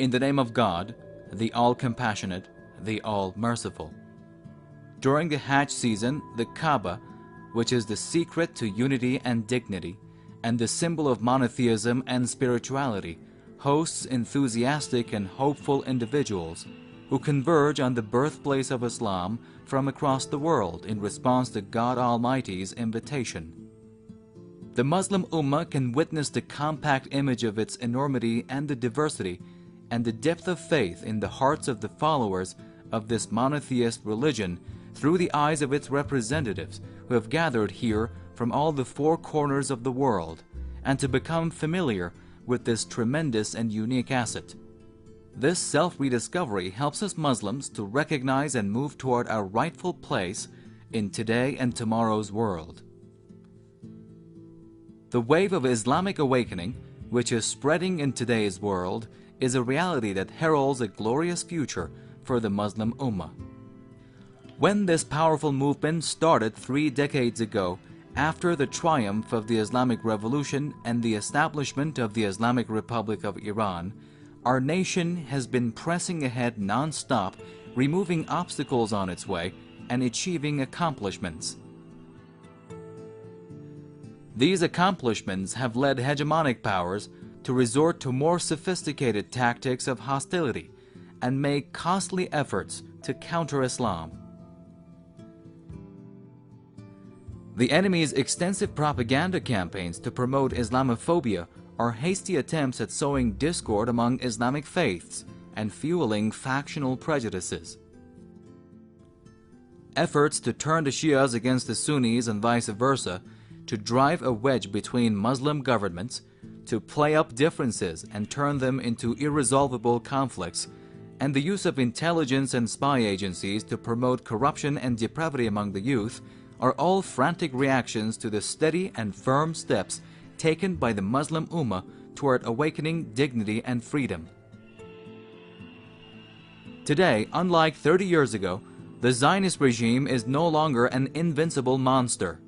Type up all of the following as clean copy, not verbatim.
In the name of God, the All-Compassionate, the All-Merciful. During the Hajj season, the Kaaba, which is the secret to unity and dignity, and the symbol of monotheism and spirituality, hosts enthusiastic and hopeful individuals who converge on the birthplace of Islam from across the world in response to God Almighty's invitation. The Muslim Ummah can witness the compact image of its enormity and the diversity and the depth of faith in the hearts of the followers of this monotheist religion through the eyes of its representatives who have gathered here from all the four corners of the world, and to become familiar with this tremendous and unique asset. This self-rediscovery helps us Muslims to recognize and move toward our rightful place in today and tomorrow's world. The wave of Islamic awakening, which is spreading in today's world, is a reality that heralds a glorious future for the Muslim Ummah. When this powerful movement started 3 decades ago, after the triumph of the Islamic Revolution and the establishment of the Islamic Republic of Iran, our nation has been pressing ahead non-stop, removing obstacles on its way and achieving accomplishments. These accomplishments have led hegemonic powers to resort to more sophisticated tactics of hostility and make costly efforts to counter Islam. The enemy's extensive propaganda campaigns to promote Islamophobia are hasty attempts at sowing discord among Islamic faiths and fueling factional prejudices. Efforts to turn the Shias against the Sunnis and vice versa, to drive a wedge between Muslim governments, to play up differences and turn them into irresolvable conflicts, and the use of intelligence and spy agencies to promote corruption and depravity among the youth are all frantic reactions to the steady and firm steps taken by the Muslim Ummah toward awakening dignity and freedom. Today, unlike 30 years ago, the Zionist regime is no longer an invincible monster.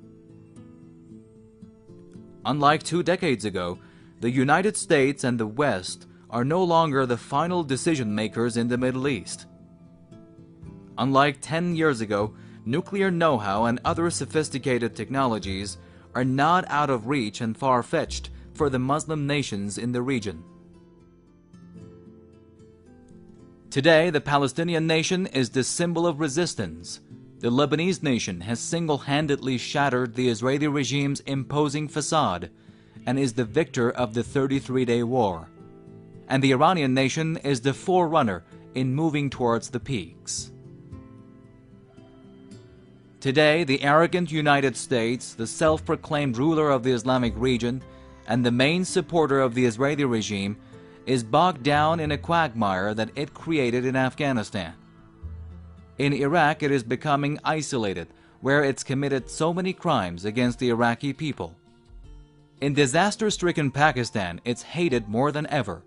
Unlike 2 decades ago, the United States and the West are no longer the final decision makers in the Middle East. Unlike 10 years ago, nuclear know-how and other sophisticated technologies are not out of reach and far-fetched for the Muslim nations in the region. Today, the Palestinian nation is the symbol of resistance. The Lebanese nation has single-handedly shattered the Israeli regime's imposing facade and is the victor of the 33-day war. And the Iranian nation is the forerunner in moving towards the peaks. Today, the arrogant United States, the self-proclaimed ruler of the Islamic region, and the main supporter of the Israeli regime, is bogged down in a quagmire that it created in Afghanistan. In Iraq, it is becoming isolated, where it's committed so many crimes against the Iraqi people. In disaster-stricken Pakistan, it's hated more than ever.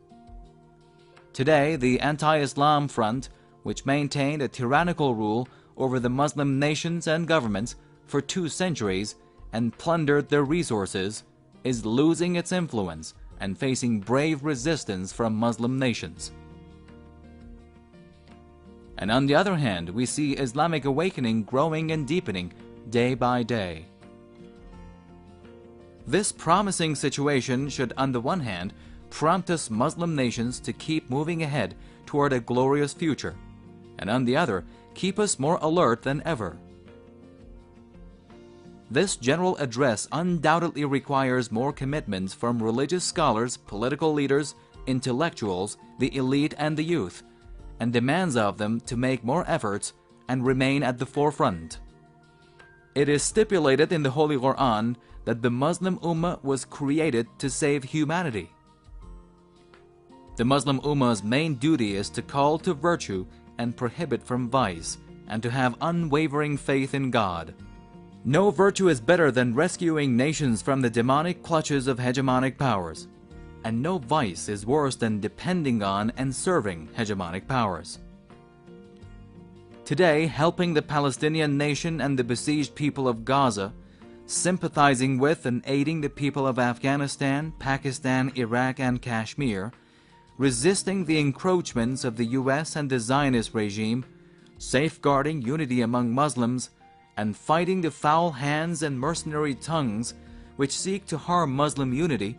Today, the anti-Islam front, which maintained a tyrannical rule over the Muslim nations and governments for 2 centuries and plundered their resources, is losing its influence and facing brave resistance from Muslim nations. And on the other hand, we see Islamic awakening growing and deepening day by day. This promising situation should, on the one hand, prompt us Muslim nations to keep moving ahead toward a glorious future, and on the other, keep us more alert than ever. This general address undoubtedly requires more commitments from religious scholars, political leaders, intellectuals, the elite and the youth, and demands of them to make more efforts and remain at the forefront. It is stipulated in the Holy Quran that the Muslim Ummah was created to save humanity. The Muslim Ummah's main duty is to call to virtue and prohibit from vice, and to have unwavering faith in God. No virtue is better than rescuing nations from the demonic clutches of hegemonic powers, and no vice is worse than depending on and serving hegemonic powers. Today, helping the Palestinian nation and the besieged people of Gaza, sympathizing with and aiding the people of Afghanistan, Pakistan, Iraq, and Kashmir, resisting the encroachments of the US and the Zionist regime, safeguarding unity among Muslims, and fighting the foul hands and mercenary tongues which seek to harm Muslim unity,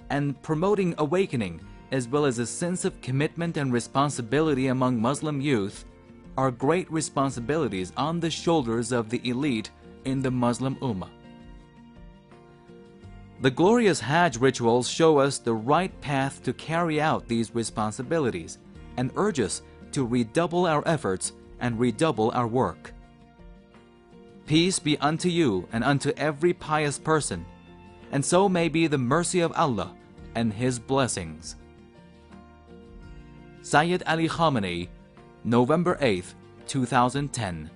and promoting awakening as well as a sense of commitment and responsibility among Muslim youth are great responsibilities on the shoulders of the elite in the Muslim Ummah. The glorious Hajj rituals show us the right path to carry out these responsibilities and urge us to redouble our efforts and redouble our work. Peace be unto you and unto every pious person, and so may be the mercy of Allah and His blessings. Sayyid Ali Khamenei, November 8, 2010.